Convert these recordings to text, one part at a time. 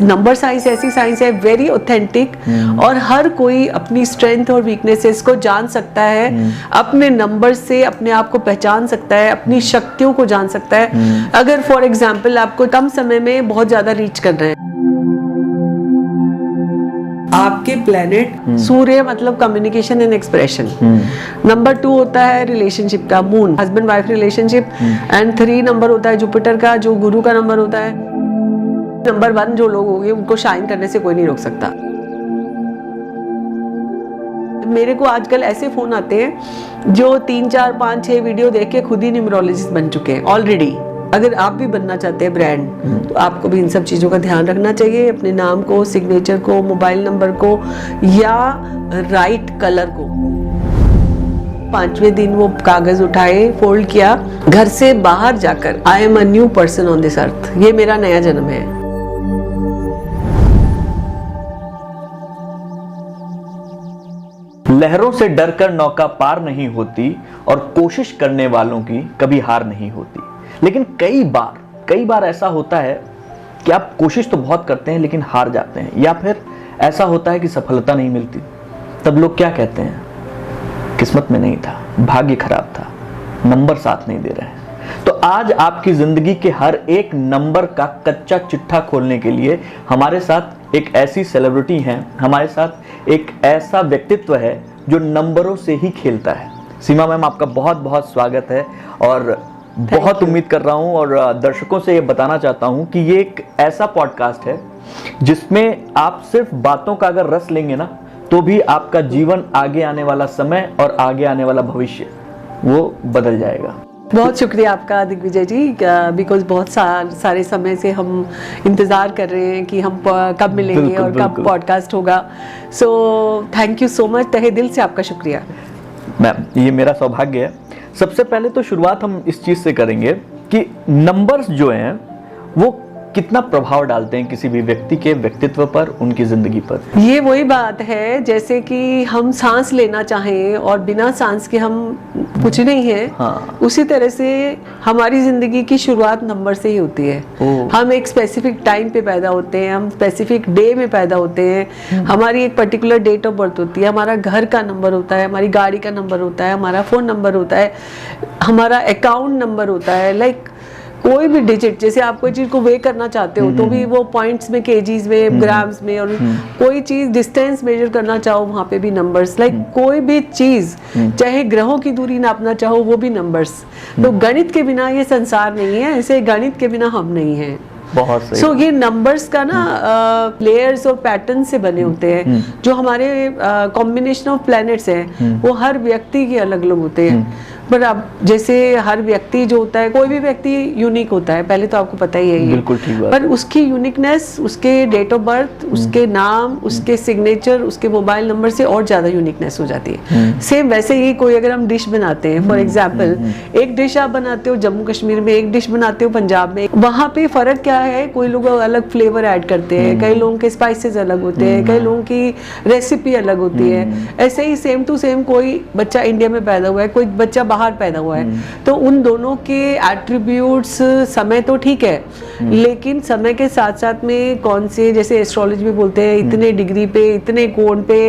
Number science ऐसी science है very authentic, और हर कोई अपनी स्ट्रेंथ और वीकनेसेस को जान सकता है, अपने नंबर से अपने आप को पहचान सकता है, अपनी शक्तियों को जान सकता है। अगर फॉर एग्जाम्पल आपको कम समय में बहुत ज्यादा रीच कर रहे हैं, आपके प्लेनेट सूर्य मतलब कम्युनिकेशन एंड एक्सप्रेशन, नंबर 2 होता है रिलेशनशिप का moon, husband wife relationship, and 3 number होता है जुपिटर का जो गुरु का नंबर होता है। नंबर 1 जो लोग होंगे उनको शाइन करने से कोई नहीं रोक सकता। मेरे को आजकल ऐसे फोन आते हैं जो 3, 4, 5, 6 वीडियो देख के खुद ही न्यूमरोलॉजिस्ट बन चुके हैं ऑलरेडी। अगर आप भी बनना चाहते हैं ब्रांड, तो आपको भी इन सब चीज़ों का ध्यान रखना चाहिए, अपने नाम को, सिग्नेचर को, मोबाइल नंबर को, या राइट कलर को। 5वें दिन वो कागज उठाए, फोल्ड किया, घर से बाहर जाकर I am a new person on this earth, ये मेरा नया जन्म है। लहरों से डरकर नौका पार नहीं होती और कोशिश करने वालों की कभी हार नहीं होती। लेकिन कई बार ऐसा होता है कि आप कोशिश तो बहुत करते हैं लेकिन हार जाते हैं, या फिर ऐसा होता है कि सफलता नहीं मिलती। तब लोग क्या कहते हैं? किस्मत में नहीं था, भाग्य खराब था, नंबर साथ नहीं दे रहे हैं। तो आज आपकी जिंदगी के हर एक नंबर का कच्चा चिट्ठा खोलने के लिए हमारे साथ एक ऐसी सेलिब्रिटी हैं, हमारे साथ एक ऐसा व्यक्तित्व है जो नंबरों से ही खेलता है। सीमा मैम, आपका बहुत बहुत स्वागत है, और बहुत उम्मीद कर रहा हूं और दर्शकों से ये बताना चाहता हूं कि ये एक ऐसा पॉडकास्ट है जिसमें आप सिर्फ बातों का अगर रस लेंगे ना, तो भी आपका जीवन, आगे आने वाला समय और आगे आने वाला भविष्य वो बदल जाएगा। बहुत शुक्रिया आपका दिग्विजय जी, बिकॉज बहुत सारे समय से हम इंतज़ार कर रहे हैं कि हम कब मिलेंगे और कब पॉडकास्ट होगा। So thank you so much, तहे दिल से आपका शुक्रिया। मैम, ये मेरा सौभाग्य है। सबसे पहले तो शुरुआत हम इस चीज़ से करेंगे कि नंबर्स जो हैं वो कितना प्रभाव डालते हैं किसी भी व्यक्ति के व्यक्तित्व पर, उनकी जिंदगी पर। ये वही बात है जैसे कि हम सांस लेना चाहें और बिना सांस के हम कुछ नहीं है। हाँ। उसी तरह से हमारी जिंदगी की शुरुआत नंबर से ही होती है। हम एक स्पेसिफिक टाइम पे पैदा होते हैं, हम स्पेसिफिक डे में पैदा होते हैं, हमारी एक पर्टिकुलर डेट ऑफ बर्थ होती है, हमारा घर का नंबर होता है, हमारी गाड़ी का नंबर होता है, हमारा फोन नंबर होता है, हमारा अकाउंट नंबर होता है। लाइक कोई भी डिजिट, जैसे आप कोई चीज को वे करना चाहते हो तो भी वो पॉइंट्स में, केजीज में, ग्राम्स में, और कोई चीज डिस्टेंस मेजर करना चाहो वहां पे भी नंबर्स। लाइक कोई भी चीज, चाहे ग्रहों की दूरी नापना चाहो वो भी नंबर्स। तो गणित के बिना ये संसार नहीं है, ऐसे गणित के बिना हम नहीं है। बहुत सही। सो ये नंबर्स का ना लेयर्स और पैटर्न से बने होते हैं। जो हमारे कॉम्बिनेशन ऑफ प्लैनेट्स हैं वो हर व्यक्ति के अलग अलग होते हैं। पर अब जैसे हर व्यक्ति जो होता है, कोई भी व्यक्ति यूनिक होता है, पहले तो आपको पता ही है ये। बिल्कुल ठीक बात। पर उसकी यूनिकनेस, उसके डेट ऑफ बर्थ, उसके नाम, उसके सिग्नेचर, उसके मोबाइल नंबर से और ज्यादा यूनिकनेस हो जाती है। सेम वैसे ही कोई अगर हम डिश बनाते हैं, फॉर एग्जाम्पल एक डिश आप बनाते हो जम्मू कश्मीर में, एक डिश बनाते हो पंजाब में, वहां पे फर्क क्या है? कोई लोग अलग फ्लेवर ऐड करते हैं, कई लोगों के स्पाइसेस अलग होते हैं, कई लोगों की रेसिपी अलग होती है। ऐसे ही सेम टू सेम कोई बच्चा इंडिया में पैदा हुआ है, कोई बच्चा बाहर पैदा हुआ है, तो उन दोनों के एट्रीब्यूट्स, समय तो ठीक है, लेकिन समय के साथ साथ में कौन से, जैसे एस्ट्रोलॉजी में बोलते हैं इतने डिग्री पे, इतने कोण पे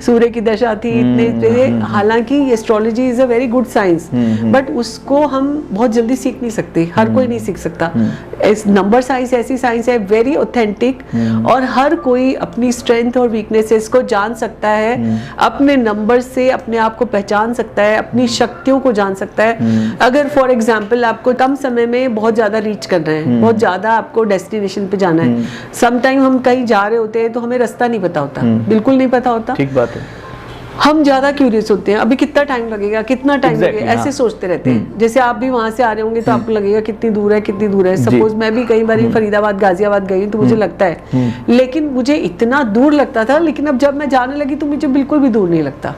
सूर्य की दशा थी, इतने पे। हालांकि astrology is a very good science, but उसको हम बहुत जल्दी सीख नहीं सकते, हर कोई नहीं सीख सकता। नंबर साइंस ऐसी साइंस है वेरी ऑथेंटिक, और हर कोई अपनी स्ट्रेंथ और वीकनेसेस को जान सकता है, अपने नंबर से अपने आप को पहचान सकता है, अपनी शक्तियों को जान सकता है। अगर फॉर एग्जाम्पल आपको कम समय में बहुत ज्यादा रीच करना है, बहुत ज्यादा आपको डेस्टिनेशन पे जाना है, समटाइम हम कहीं जा रहे होते हैं तो हमें रास्ता नहीं पता होता, बिल्कुल नहीं पता होता। ठीक बात है। हम ज्यादा क्यूरियस होते हैं, अभी कितना टाइम लगेगा, कितना टाइम लगेगा, ऐसे सोचते रहते हैं। जैसे आप भी वहां से आ रहे होंगे तो आपको लगेगा कितनी दूर है, कितनी दूर है। सपोज मैं भी कई बार फरीदाबाद, गाजियाबाद गई तो मुझे लगता है, लेकिन मुझे इतना दूर लगता था, लेकिन अब जब मैं जाने लगी तो मुझे बिल्कुल भी दूर नहीं लगता।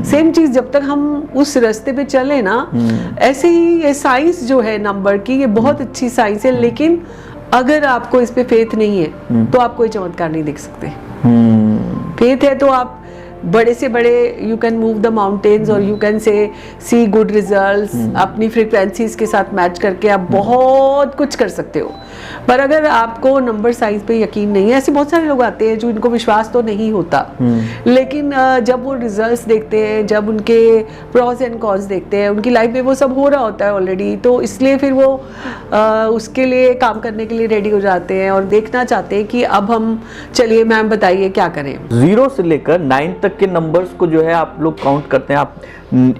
सेम चीज जब तक हम उस रास्ते पे चले ना, ऐसे ही ये साइंस जो है नंबर की, ये बहुत अच्छी साइंस है, लेकिन अगर आपको इस पे फेथ नहीं है तो आप कोई चमत्कार नहीं देख सकते। फेथ है तो आप बड़े से बड़े you can move the mountains और you can say see good results, अपनी फ्रीक्वेंसीज के साथ मैच करके आप बहुत कुछ कर सकते हो। पर अगर आपको नंबर साइज पे यकीन नहीं है, ऐसे बहुत सारे लोग आते हैं जो इनको विश्वास तो नहीं होता, लेकिन जब वो रिजल्ट्स देखते हैं, जब उनके प्रॉस एंड कॉन्स देखते हैं, उनकी लाइफ में वो सब हो रहा होता है ऑलरेडी, तो इसलिए फिर वो उसके लिए काम करने के लिए रेडी हो जाते हैं और देखना चाहते हैं कि अब हम चलिए मैम बताइए क्या करें। 0 से लेकर 9 तक के नंबर्स को जो है आप लोग काउंट करते हैं, आप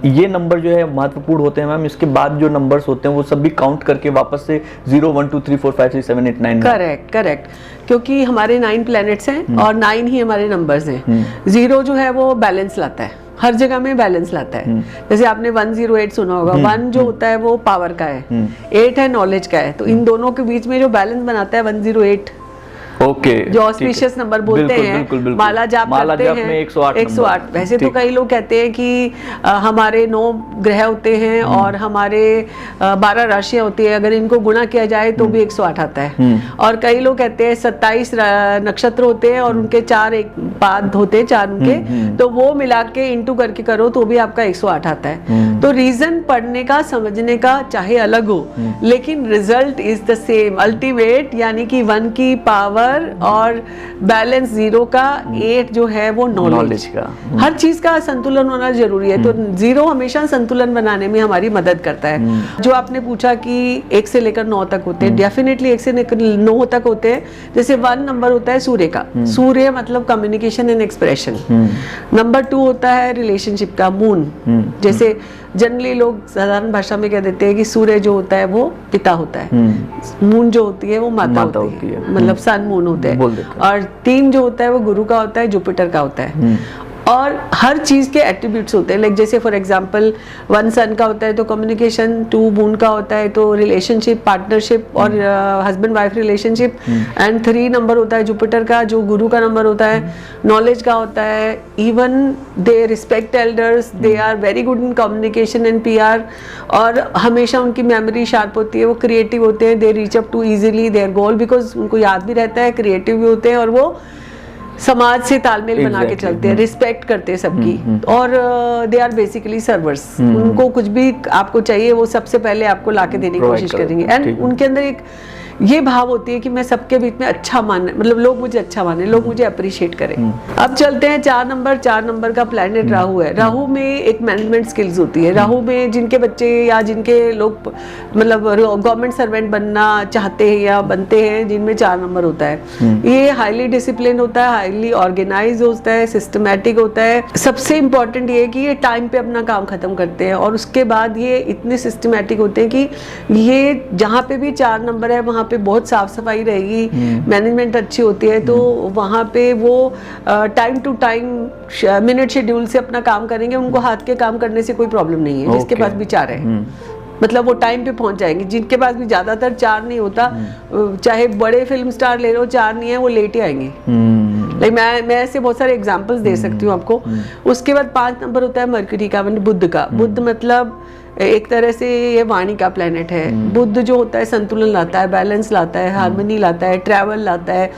ये नंबर जो है महत्वपूर्ण होते हैं मैम, इसके बाद जो नंबर्स होते हैं वो सब भी काउंट करके वापस से 0 1 2 3 4 5 6 7 8 9। करेक्ट, क्योंकि हमारे 9 प्लैनेट्स हैं और 9 ही हमारे नंबर्स हैं। 0 जो है वो बैलेंस लाता है, हर जगह में बैलेंस लाता है। जैसे आपने 108 सुना होगा, 1 जो होता है वो पावर का है, 8 है नॉलेज का है, तो इन दोनों के बीच में जो बैलेंस बनाता है 108, ओके, जो ऑस्पिशियस नंबर बोलते हैं। बिल्कुल। माला जाप करते हैं में 108 वैसे तो कई लोग कहते हैं कि हमारे 9 ग्रह होते हैं और हमारे 12 राशियां होती है, अगर इनको गुणा किया जाए तो भी 108 आता है। और कई लोग कहते हैं 27 नक्षत्र होते हैं और उनके 4 एक पाद होते हैं, 4 उनके, तो वो मिला के इंटू करके करो तो भी आपका 108 आता है। तो रीजन पढ़ने का, समझने का चाहे अलग हो, लेकिन result is the same, ultimate, यानी कि 1 की पावर और बैलेंस 0 का, 8 जो है वो नॉलेज का। हर चीज का संतुलन होना जरूरी है, तो 0 हमेशा संतुलन बनाने में हमारी मदद करता है। जो आपने पूछा कि 1 से लेकर 9 तक होते हैं, डेफिनेटली 1 से लेकर 9 तक होते हैं। जैसे 1 नंबर होता है सूर्य का, सूर्य मतलब कम्युनिकेशन एंड एक्सप्रेशन। नंबर 2 होता है रिलेशनशिप का, मून। जैसे जनरली लोग साधारण भाषा में कह देते हैं कि सूर्य जो होता है वो पिता होता है, मून जो होती है वो माता होती है, मतलब सन मून होते हैं। और 3 जो होता है वो गुरु का होता है, जुपिटर का होता है। और हर चीज के एट्रीब्यूट्स होते हैं, लाइक जैसे फॉर एग्जांपल 1 सन का होता है तो कम्युनिकेशन, 2 मून का होता है तो रिलेशनशिप, पार्टनरशिप और husband wife relationship, and 3 number होता है जुपिटर का, जो गुरु का नंबर होता है, नॉलेज का होता है। Even they respect elders, they are very good in communication and PR, और हमेशा उनकी मेमोरी शार्प होती है, वो क्रिएटिव होते हैं, they reach up to easily their goal, because उनको याद भी रहता है, क्रिएटिव भी होते हैं और वो समाज से तालमेल बना के चलते हैं, रिस्पेक्ट करते हैं सबकी, और दे आर बेसिकली सर्वर्स। उनको कुछ भी आपको चाहिए वो सबसे पहले आपको लाके देने की कोशिश करेंगे। एंड उनके अंदर एक ये भाव होती है कि मैं सबके बीच में अच्छा माने, मतलब लोग मुझे अच्छा माने, लोग मुझे अप्रिशिएट करें। अब चलते हैं 4 नंबर का प्लैनेट राहु है। राहु में एक मैनेजमेंट स्किल्स होती है। राहु में जिनके बच्चे या जिनके लोग मतलब गवर्नमेंट सर्वेंट बनना चाहते हैं या बनते हैं, जिनमें 4 नंबर होता है, ये हाईली डिसिप्लिन होता है, हाईली ऑर्गेनाइज होता है, सिस्टमैटिक होता है। सबसे इंपॉर्टेंट ये है कि ये टाइम पे अपना काम खत्म करते हैं, और उसके बाद ये इतने सिस्टमैटिक होते हैं कि ये जहाँ पे भी 4 नंबर है वहाँ पे बहुत साफ सफाई रहेगी, मैनेजमेंट अच्छी होती है, तो वहाँ पे वो time to time minute schedule से अपना काम करेंगे। उनको हाथ के काम करने से कोई प्रॉब्लम नहीं है, जिसके पास भी 4 है, मतलब वो टाइम पे पहुंच जाएंगे। जिनके पास भी ज्यादातर 4 नहीं होता, चाहे बड़े फिल्म स्टार ले लो, 4 नहीं है, वो लेट ही आएंगे। लाइक मैं ऐसे बहुत सारे एग्जांपल्स दे सकती हूँ आपको। उसके बाद 5 नंबर होता है मरकरी का, मतलब बुध का। बुध मतलब एक तरह से ये वाणी का प्लेनेट है। बुध जो होता है संतुलन लाता है, बैलेंस लाता है, हार्मनी लाता है, ट्रैवल लाता है।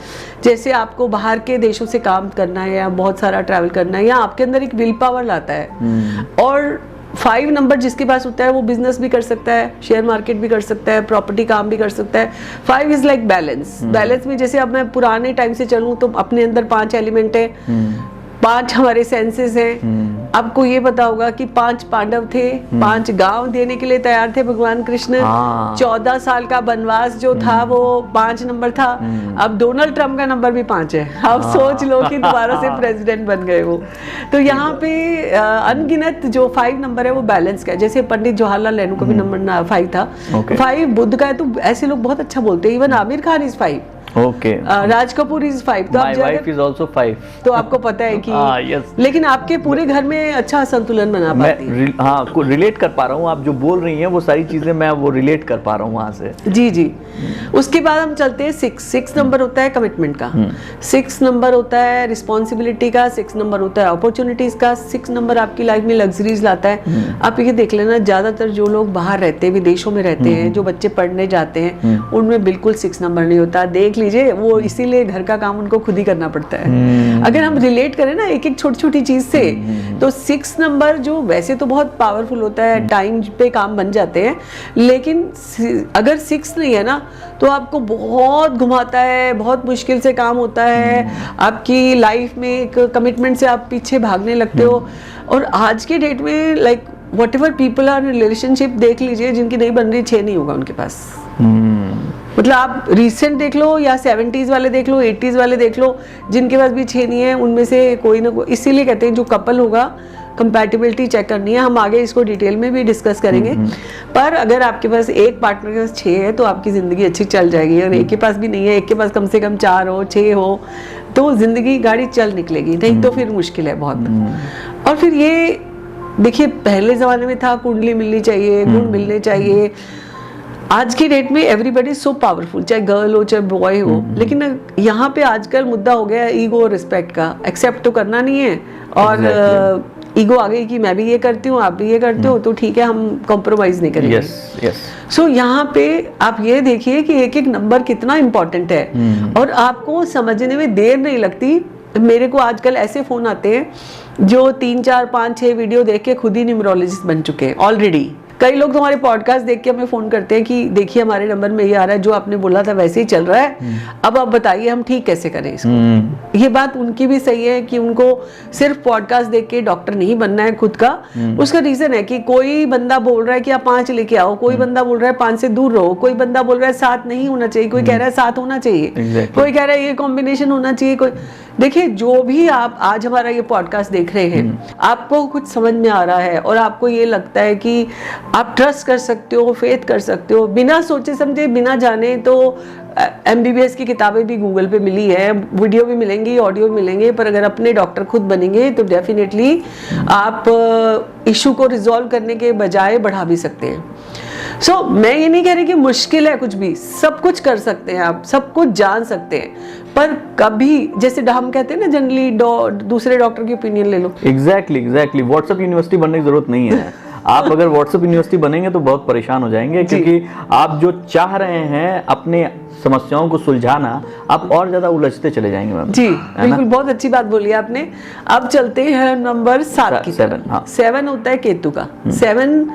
जैसे आपको बाहर के देशों से काम करना है या बहुत सारा ट्रैवल करना है, या आपके अंदर एक विल पावर लाता है। और 5 नंबर जिसके पास होता है वो बिजनेस भी कर सकता है, शेयर मार्केट भी कर सकता है, प्रॉपर्टी काम भी कर सकता है। 5 इज लाइक बैलेंस। बैलेंस में जैसे अब मैं पुराने टाइम से चलूं तो अपने अंदर 5 एलिमेंट है, 5 हमारे सेंसेस हैं। आपको ये पता होगा कि 5 पांडव थे, 5 गांव देने के लिए तैयार थे भगवान कृष्ण। 14 साल का वनवास जो था वो 5 नंबर था। अब डोनाल्ड ट्रम्प का नंबर भी 5 है। अब सोच लो कि दोबारा से प्रेसिडेंट बन गए वो। तो यहाँ पे अनगिनत जो 5 नंबर है वो बैलेंस का है। जैसे पंडित जवाहरलाल नेहरू का भी नंबर 5 था। 5 बुध का है, तो ऐसे लोग बहुत अच्छा बोलते हैं। Even Aamir Khan is 5। Raj Kapoor is 5। तो My wife is also 5। तो आपको पता है कि yes। लेकिन आपके पूरे घर में अच्छा संतुलन बना पाती है। हाँ, को रिलेट कर पा रहा हूँ। आप जो बोल रही हैं वो सारी चीजें मैं वो रिलेट कर पा रहा हूँ वहाँ से। जी। उसके बाद हम चलते हैं 6 नंबर होता है कमिटमेंट का। 6 नंबर होता है रिस्पॉन्सिबिलिटी का। 6 नंबर होता है अपॉर्चुनिटीज का। 6 नंबर आपकी लाइफ में लग्जरीज लाता है। आप ये देख लेना, ज्यादातर जो लोग बाहर रहते हैं, विदेशों में रहते हैं, जो बच्चे पढ़ने जाते हैं, उनमें बिल्कुल 6 नंबर नहीं होता। देख लीजिए, वो इसीलिए घर का काम उनको खुद ही करना पड़ता है। अगर हम रिलेट करें ना एक एक छोटी छोटी चीज से, तो 6 नंबर जो वैसे तो बहुत पावरफुल होता है, टाइम पे काम बन जाते हैं, लेकिन अगर 6 नहीं है ना तो आपको बहुत घुमाता है, बहुत मुश्किल से काम होता है, आपकी लाइफ में एक कमिटमेंट से आप पीछे भागने लगते हो। और आज के डेट में like whatever people are relationship देख लीजिए, जिनकी नहीं बन रही 6 नहीं होगा उनके पास। मतलब आप रिसेंट देख लो या 70s वाले देख लो, 80s वाले देख लो, जिनके पास भी 6 नहीं है उनमें से कोई ना कोई, इसीलिए कहते हैं जो कपल होगा कंपैटिबिलिटी चेक करनी है। हम आगे इसको डिटेल में भी डिस्कस करेंगे। पर अगर आपके पास एक पार्टनर के पास 6 है तो आपकी ज़िंदगी अच्छी चल जाएगी, और एक के पास भी नहीं है, एक के पास कम से कम 4 हो 6 हो तो ज़िंदगी गाड़ी चल निकलेगी, नहीं तो फिर मुश्किल है बहुत। और फिर ये देखिए पहले ज़माने में था कुंडली मिलनी चाहिए, गुण मिलने चाहिए। आज की डेट में एवरीबडी सो पावरफुल, चाहे गर्ल हो चाहे बॉय हो, लेकिन यहाँ पे आजकल मुद्दा हो गया ईगो और रिस्पेक्ट का। एक्सेप्ट तो करना नहीं है, और ईगो आ गई कि मैं भी ये करती हूँ आप भी ये करते हो, तो ठीक है हम कॉम्प्रोमाइज नहीं करेंगे। सो यहाँ पे आप ये देखिए कि एक एक नंबर कितना इम्पोर्टेंट है, और आपको समझने में देर नहीं लगती। मेरे को आजकल ऐसे फोन आते हैं जो 3 4 5 6 वीडियो देख के खुद ही न्यूमरोलॉजिस्ट बन चुके हैं ऑलरेडी। कई लोग तो हमारे पॉडकास्ट देख के हमें फोन करते हैं कि देखिए हमारे नंबर में ये आ रहा है, जो आपने बोला था वैसे ही चल रहा है, अब आप बताइए हम ठीक कैसे करें इसको। ये बात उनकी भी सही है कि उनको सिर्फ पॉडकास्ट देख के डॉक्टर नहीं बनना है खुद का। उसका रीजन है कि कोई बंदा बोल रहा है कि आप 5 लेके आओ, कोई बंदा बोल रहा है 5 से दूर रहो, कोई बंदा बोल रहा है 7 नहीं होना चाहिए, कोई कह रहा है 7 होना चाहिए, कोई कह रहा है ये कॉम्बिनेशन होना चाहिए। कोई देखिए जो भी आप आज हमारा ये पॉडकास्ट देख रहे हैं, आपको कुछ समझ में आ रहा है और आपको ये लगता है कि आप ट्रस्ट कर सकते हो, फेथ कर सकते हो, बिना सोचे समझे बिना जाने, तो MBBS की किताबें भी गूगल पे मिली है, वीडियो भी मिलेंगी, ऑडियो भी मिलेंगे। पर अगर अपने डॉक्टर खुद बनेंगे तो डेफिनेटली आप इशू को रिजॉल्व करने के बजाय बढ़ा भी सकते हैं। सो मैं ये नहीं कह रही कि मुश्किल है कुछ भी, सब कुछ कर सकते हैं आप, सब कुछ जान सकते हैं, पर कभी जैसे हम कहते हैं ना जनरली दूसरे डॉक्टर की ओपिनियन ले लो। एग्जैक्टली व्हाट्सएप यूनिवर्सिटी बनने की जरूरत नहीं है। आप अगर व्हाट्सएप यूनिवर्सिटी बनेंगे तो बहुत परेशान हो जाएंगे, क्योंकि आप जो चाह रहे हैं अपने समस्याओं को सुलझाना, आप और ज्यादा उलझते चले जाएंगे मैम। जी बिल्कुल, बहुत अच्छी बात बोली आपने। अब चलते हैं नंबर 7 की। 7 होता है केतु का। 7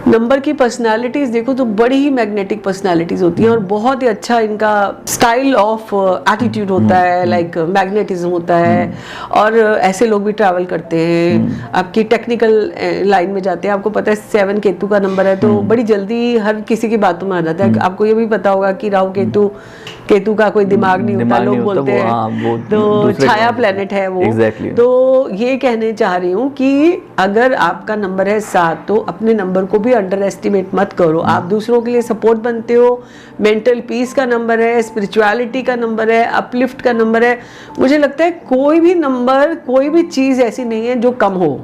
नंबर की पर्सनालिटीज देखो तो बड़ी ही मैग्नेटिक पर्सनालिटीज होती हैं, और बहुत ही अच्छा इनका स्टाइल ऑफ एटीट्यूड होता है, लाइक मैग्नेटिज्म होता है। और ऐसे लोग भी ट्रैवल करते हैं, आपकी टेक्निकल लाइन में जाते हैं। आपको पता है 7 केतु का नंबर है तो बड़ी जल्दी हर किसी की बातों में आ जाता है। आपको ये भी पता होगा कि राहु केतु का कोई दिमाग नहीं होता, लोग बोलते हैं तो छाया प्लेनेट है वो। तो ये कहने चाह रही हूँ कि अगर आपका नंबर है 7 तो अपने नंबर को भी अंडर एस्टिमेट मत करो। आप दूसरों के लिए सपोर्ट बनते हो, मेंटल पीस का नंबर है, स्पिरिचुअलिटी का नंबर है, अपलिफ्ट का नंबर है। मुझे लगता है कोई भी नंबर, कोई भी चीज ऐसी नहीं है जो कम हो।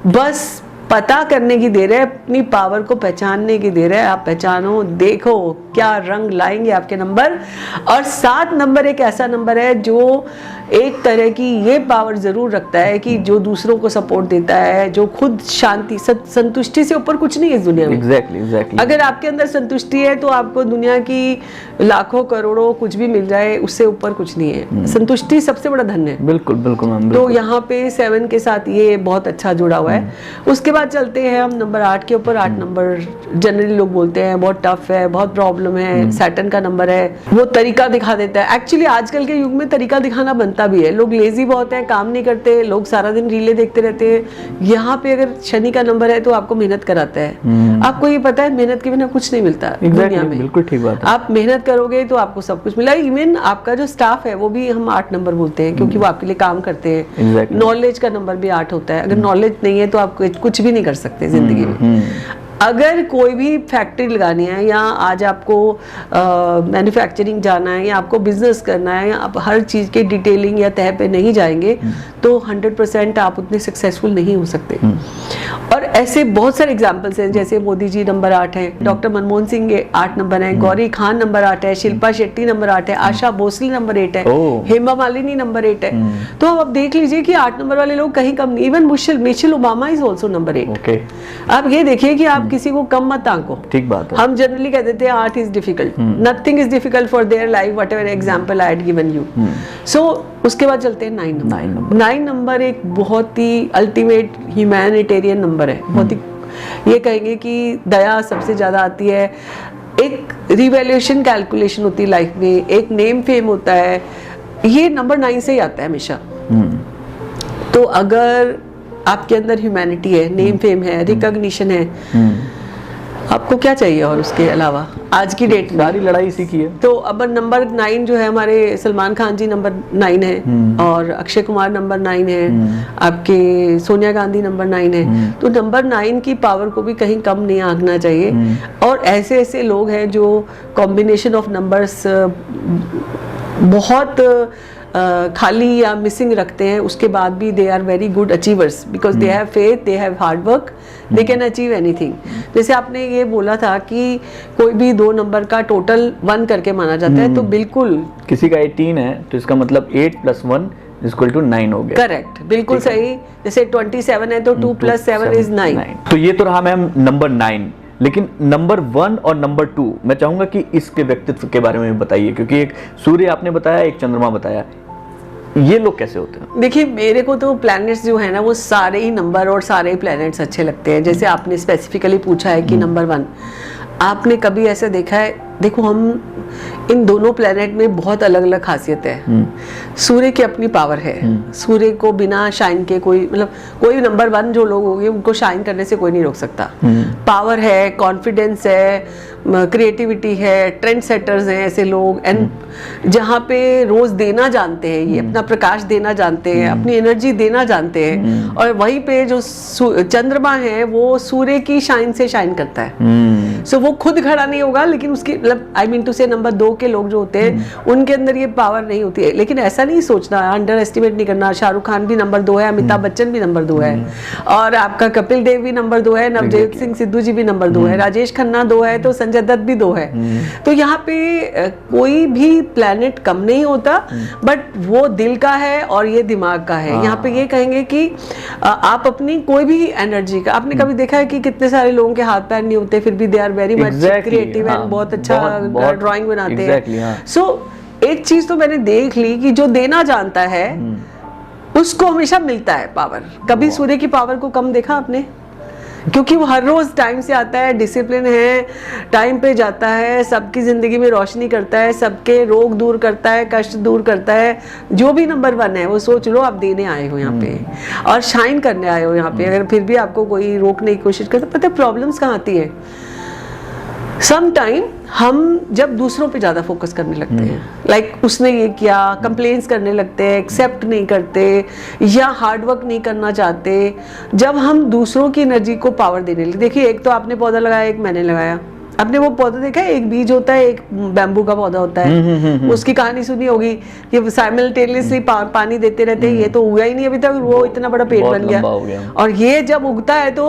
बस पता करने की देर है, अपनी पावर को पहचानने की देर है। आप पहचानो, देखो क्या रंग लाएंगे आपके नंबर। और 7 नंबर एक ऐसा नंबर है जो एक तरह की ये पावर जरूर रखता है कि जो दूसरों को सपोर्ट देता है, जो खुद शांति संतुष्टि से ऊपर कुछ नहीं है इस दुनिया में। एग्जैक्टली अगर आपके अंदर संतुष्टि है तो आपको दुनिया की लाखों करोड़ों कुछ भी मिल जाए, उससे ऊपर कुछ नहीं है। संतुष्टि सबसे बड़ा धन है। बिल्कुल मैम। तो यहाँ पे 7 के साथ ये बहुत अच्छा जुड़ा हुआ है। उसके बाद चलते हैं हम नंबर 8 के ऊपर। 8 नंबर जनरली लोग बोलते हैं बहुत टफ है, बहुत प्रॉब्लम है, सैटर्न का नंबर है, वो तरीका दिखा देता है। एक्चुअली आजकल के युग में तरीका दिखाना बनता भी है। लोग लेजी बहुत हैं, काम नहीं करते, लोग सारा दिन रीले देखते रहते हैं। यहाँ पे अगर शनि का नंबर है तो आपको मेहनत कराता है। आपको ये पता है मेहनत के बिना कुछ नहीं मिलता दुनिया में। बिल्कुल ठीक बात है। आप मेहनत करोगे तो आपको सब कुछ मिला। इवन आपका जो स्टाफ है वो भी हम 8 नंबर बोलते हैं, क्योंकि वो आपके लिए काम करते हैं। नॉलेज का नंबर भी 8 होता है। अगर नॉलेज नहीं है तो आप कुछ भी नहीं कर सकते जिंदगी में। अगर कोई भी फैक्ट्री लगानी है, या आज आपको मैन्युफैक्चरिंग जाना है, या आपको बिजनेस करना है, या आप हर चीज़ के डिटेलिंग या तह पे नहीं जाएंगे तो 100% आप उतने सक्सेसफुल नहीं हो सकते। और ऐसे बहुत सारे एग्जाम्पल्स हैं, जैसे मोदी जी नंबर 8 है, डॉक्टर मनमोहन सिंह 8 नंबर है, गौरी खान नंबर 8 है, शिल्पा शेट्टी नंबर 8 है, आशा भोसले नंबर 8 है, हेमा मालिनी नंबर 8 है। तो अब आप देख लीजिए कि 8 नंबर वाले लोग कहीं कम नहीं। Even Michelle Obama is also number 8। आप ये देखिए कि आप किसी को कम मत आंको। ठीक बात है। हम जनरली कह देते हैं art is difficult, nothing is difficult for their life, whatever example I had given you. So उसके बाद चलते हैं 9 नंबर। 9 नंबर एक बहुत ही अल्टीमेट ह्यूमैनिटेरियन नंबर है, बहुत ही, ये कहेंगे कि दया सबसे ज्यादा आती है, एक रिवैल्यूएशन कैलकुलेशन होती है लाइफ में, एक नेम फेम होता है, ये नंबर 9 से ही आता है हमेशा। तो अगर आपके अंदर ह्यूमैनिटी है, नेम फेम है, रिकॉग्निशन है, आपको क्या चाहिए और उसके अलावा आज की डेट में? सारी लड़ाई इसी की है। तो अब नंबर 9 जो है, हमारे सलमान खान जी नंबर 9 है, और अक्षय कुमार नंबर 9 है, आपके सोनिया गांधी नंबर 9 है। तो नंबर 9 की पावर को भी कहीं कम नहीं आंकना चाहिए। और ऐसे ऐसे लोग हैं जो कॉम्बिनेशन ऑफ नंबर्स बहुत खाली या मिसिंग रखते हैं, उसके बाद भी they are very good achievers because they have faith, they have hard work, they can achieve anything. जैसे आपने ये बोला था कि कोई भी 2 नंबर का टोटल 1 करके माना जाता है, तो बिल्कुल किसी का 18 है तो इसका मतलब 8 + 1 = 9 हो गया। करेक्ट, बिल्कुल सही। जैसे 27 है तो 2 + 7 = 9। तो ये तो रहा मैम नंबर 9, लेकिन नंबर 1 और नंबर 2 मैं चाहूंगा कि इसके व्यक्तित्व के बारे में बताइए, क्योंकि एक सूर्य आपने बताया, एक चंद्रमा बताया, ये लोग कैसे होते हैं? देखिए, मेरे को तो प्लैनेट्स जो है ना, वो सारे ही नंबर और सारे ही प्लैनेट्स अच्छे लगते हैं। जैसे आपने स्पेसिफिकली पूछा है कि नंबर 1, आपने कभी ऐसे देखा है? देखो, हम इन दोनों प्लैनेट में बहुत अलग अलग खासियत है। सूर्य की अपनी पावर है, सूर्य को बिना शाइन के कोई, मतलब कोई नंबर 1 जो लोग होंगे उनको शाइन करने से कोई नहीं रोक सकता। पावर है, कॉन्फिडेंस है, क्रिएटिविटी है, ट्रेंड सेटर्स हैं ऐसे लोग, एंड जहाँ पे रोज देना जानते हैं, ये अपना प्रकाश देना जानते हैं, अपनी एनर्जी देना जानते हैं। और वहीं पे जो चंद्रमा है वो सूर्य की शाइन से शाइन करता है। सो वो खुद खड़ा नहीं होगा, लेकिन उसकी, मतलब आई मीन टू से नंबर 2 के लोग जो होते हैं उनके अंदर ये पावर नहीं होती है। लेकिन ऐसा नहीं सोचना, अंडर एस्टिमेट नहीं करना। शाहरुख खान भी नंबर 2 है, अमिताभ बच्चन भी नंबर 2 है, और आपका कपिल देव भी नंबर 2 है, नवजोत सिंह सिद्धू जी भी नंबर 2 है, राजेश खन्ना 2 है, तो संजय दत्त भी 2 है। तो यहाँ पे कोई भी प्लैनेट कम नहीं होता, बट वो दिल का है और ये दिमाग का है। यहाँ पे ये कहेंगे कि आप अपनी कोई भी एनर्जी का, आपने कभी देखा है कि कितने सारे लोगों के हाथ पैर नहीं होते फिर भी they are very much creative and बहुत अच्छा ड्राइंग बनाते हैं। सो एक चीज तो मैंने देख ली कि जो देना जानता है उसको हमेशा मिलता है पावर। कभी सूर्य की पावर को कम देखा आपने? क्योंकि वो हर रोज टाइम से आता है, डिसिप्लिन है, टाइम पे जाता है, सबकी जिंदगी में रोशनी करता है, सबके रोग दूर करता है, कष्ट दूर करता है। जो भी नंबर 1 है वो सोच लो आप देने आए हो यहाँ पे और शाइन करने आए हो यहाँ पे। अगर फिर भी आपको कोई रोकने की कोशिश करता, पता है प्रॉब्लम्स कहाँ आती है? सम टाइम हम जब दूसरों पे ज्यादा फोकस करने लगते हैं, लाइक उसने ये किया, कंप्लेंट्स करने लगते हैं, एक्सेप्ट नहीं करते या हार्ड वर्क नहीं करना चाहते, जब हम दूसरों की एनर्जी को पावर देने लगते। देखिए, एक तो आपने पौधा लगाया, एक मैंने लगाया। आपने वो पौधा देखा है? एक बीज होता है, एक बैम्बू का पौधा होता है। उसकी कहानी सुनी होगी कि साइमल्टेनियसली पानी देते रहते हैं, ये तो उगा ही नहीं अभी तक, वो इतना बड़ा पेड़ बन गया। और ये जब उगता है तो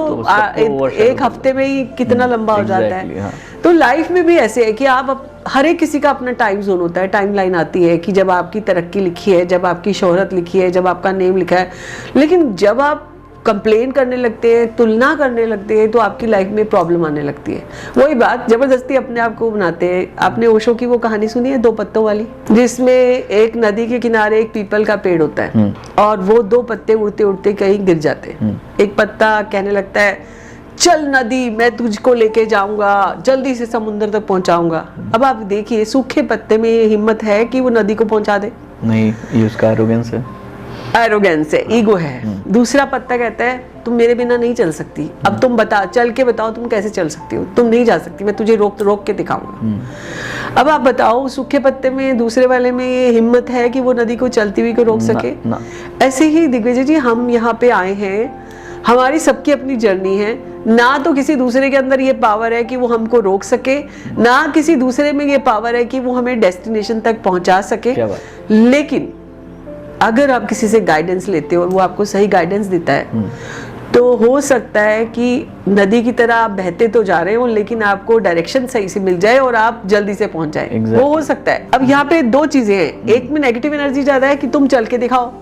एक हफ्ते में ही कितना लंबा हो जाता है। तो लाइफ में भी ऐसे है कि आप हर एक किसी का अपना टाइम जोन होता है, टाइमलाइन आती है कि जब आपकी तरक्की लिखी है, जब आपकी शोहरत लिखी है, जब आपका नेम लिखा है। लेकिन जब आप कंप्लेन करने लगते हैं, तुलना करने लगते हैं, तो आपकी लाइफ में प्रॉब्लम आने लगती है। वही बात, जबरदस्ती अपने आप को बनाते हैं। आपने ओशो की वो कहानी सुनी है 2 पत्तों वाली, जिसमें एक नदी के किनारे एक पीपल का पेड़ होता है और वो 2 पत्ते उड़ते उड़ते कहीं गिर जाते हैं। एक पत्ता कहने लगता है, चल नदी, मैं तुझको लेके जाऊंगा, जल्दी से समुद्र तक पहुंचाऊंगा। अब आप देखिए, सूखे पत्ते में ये हिम्मत है कि वो नदी को पहुंचा दे? नहीं, ये उसका एरोगेंस है, एरोगेंस है, ईगो है। दूसरा पत्ता कहता है, तुम मेरे बिना नहीं चल सकती, अब तुम बता, चल के बताओ तुम कैसे चल सकती हो, तुम नहीं जा सकती, मैं तुझे रोक के दिखाऊंगा। अब आप बताओ, सूखे पत्ते में, दूसरे वाले में ये हिम्मत है कि वो नदी को चलती हुई को रोक सके? ना। ऐसे ही दिग्विजय जी, हम यहाँ पे आए हैं, हमारी सबकी अपनी जर्नी है। ना तो किसी दूसरे के अंदर ये पावर है कि वो हमको रोक सके, ना किसी दूसरे में ये पावर है कि वो हमें डेस्टिनेशन तक पहुंचा सके। लेकिन अगर आप किसी से गाइडेंस लेते हो और वो आपको सही गाइडेंस देता है, तो हो सकता है कि नदी की तरह आप बहते तो जा रहे हो, लेकिन आपको डायरेक्शन सही से मिल जाए और आप जल्दी से पहुंच जाए। Exactly. वो हो सकता है। अब यहाँ पे दो चीजें हैं, एक में नेगेटिव एनर्जी ज्यादा है कि तुम चल के दिखाओ,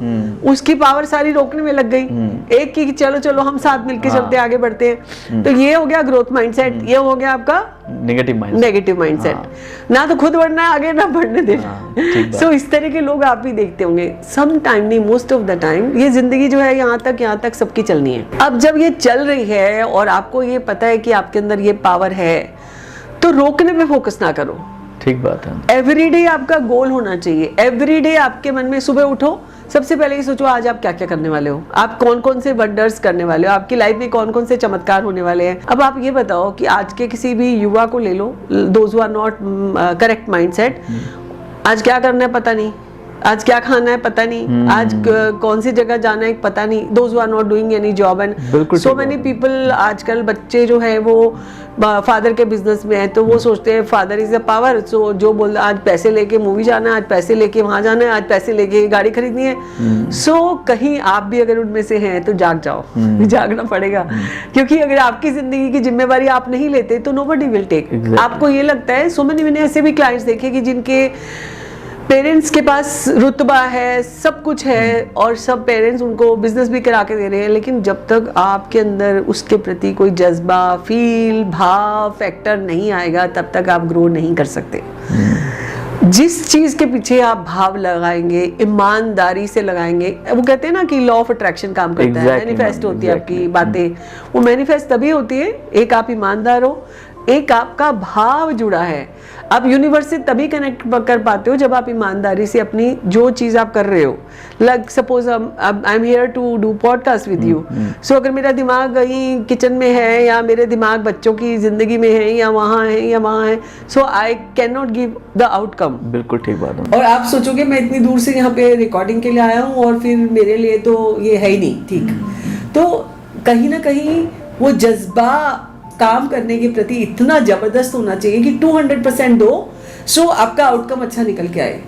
उसकी पावर सारी रोकने में लग गई। एक की चलो चलो हम साथ मिलके चलते आगे बढ़ते हैं। तो ये हो गया ग्रोथ माइंडसेट, ये हो गया आपका नेगेटिव माइंडसेट। ना तो खुद बढ़ना है आगे, ना बढ़ने देना। सो इस तरह के लोग आप भी देखते होंगे। सम टाइम नहीं, मोस्ट ऑफ द टाइम ये जिंदगी जो है यहाँ तक सबकी चलनी है। अब जब ये चल रही है और आपको ये पता है कि आपके अंदर ये पावर है, तो रोकने पे फोकस ना करो। ठीक बात है। एवरीडे आपका गोल होना चाहिए। एवरीडे आपके मन में सुबह उठो, सबसे पहले ये सोचो आज आप क्या क्या करने वाले हो, आप कौन कौन से वंडर्स करने वाले हो, आपकी लाइफ में कौन कौन से चमत्कार होने वाले हैं। अब आप ये बताओ कि आज के किसी भी युवा को ले लो, those who are not correct mindset, आज क्या करना है पता नहीं, आज क्या खाना है पता नहीं, आज कौन सी जगह जाना है पता नहीं। Those who are not doing any job and so many people, आजकल बच्चे जो है वो फादर के बिजनेस में है, तो वो सोचते हैं फादर इज अ पावर, सो जो बोल आज पैसे लेके मूवी जाना है, आज पैसे लेके वहां जाना है, आज पैसे लेके गाड़ी खरीदनी है। सो कहीं आप भी अगर उनमें से हैं तो जाग जाओ, जागना पड़ेगा। क्योंकि अगर आपकी जिंदगी की जिम्मेवारी आप नहीं लेते तो नोबडी विल टेक। आपको ये लगता है, सो मैंने ऐसे भी क्लाइंट्स देखे कि जिनके पेरेंट्स के पास रुतबा है, सब कुछ है, और सब पेरेंट्स उनको बिजनेस भी करा के दे रहे हैं, लेकिन जब तक आपके अंदर उसके प्रति कोई जज्बा, फील, भाव, फैक्टर नहीं आएगा, तब तक आप ग्रो नहीं कर सकते। जिस चीज के पीछे आप भाव लगाएंगे, ईमानदारी से लगाएंगे, वो कहते हैं ना कि लॉ ऑफ अट्रैक्शन काम करता है, मैनिफेस्ट होती है आपकी बातें। वो मैनिफेस्ट तभी होती है, एक आप ईमानदार हो, एक आपका भाव जुड़ा है। आप यूनिवर्स से तभी कनेक्ट कर पाते हो जब आप ईमानदारी से अपनी जो चीज आप कर रहे हो, like suppose I am here to do podcast with you, so अगर मेरा दिमाग कहीं किचन में है, या मेरे दिमाग बच्चों की जिंदगी में है, या वहाँ है, so I can not give the outcome. बिल्कुल ठीक बात है। और आप सोचोगे मैं इतनी दूर से यहाँ पे रिकॉर्डिंग के लिए आया हूँ और फिर मेरे लिए तो ये है ही नहीं ठीक। तो कहीं ना कहीं वो जज्बा काम करने के प्रति इतना जबरदस्त होना चाहिए कि 200% दो, सो आपका आउटकम अच्छा निकल के आए।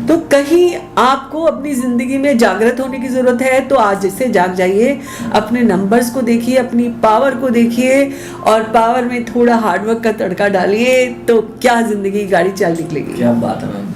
तो कहीं आपको अपनी जिंदगी में जागृत होने की जरूरत है, तो आज से जाग जाइए, अपने नंबर्स को देखिए, अपनी पावर को देखिए, और पावर में थोड़ा हार्डवर्क का तड़का डालिए, तो क्या जिंदगी गाड़ी चाल निकलेगी। क्या बात है।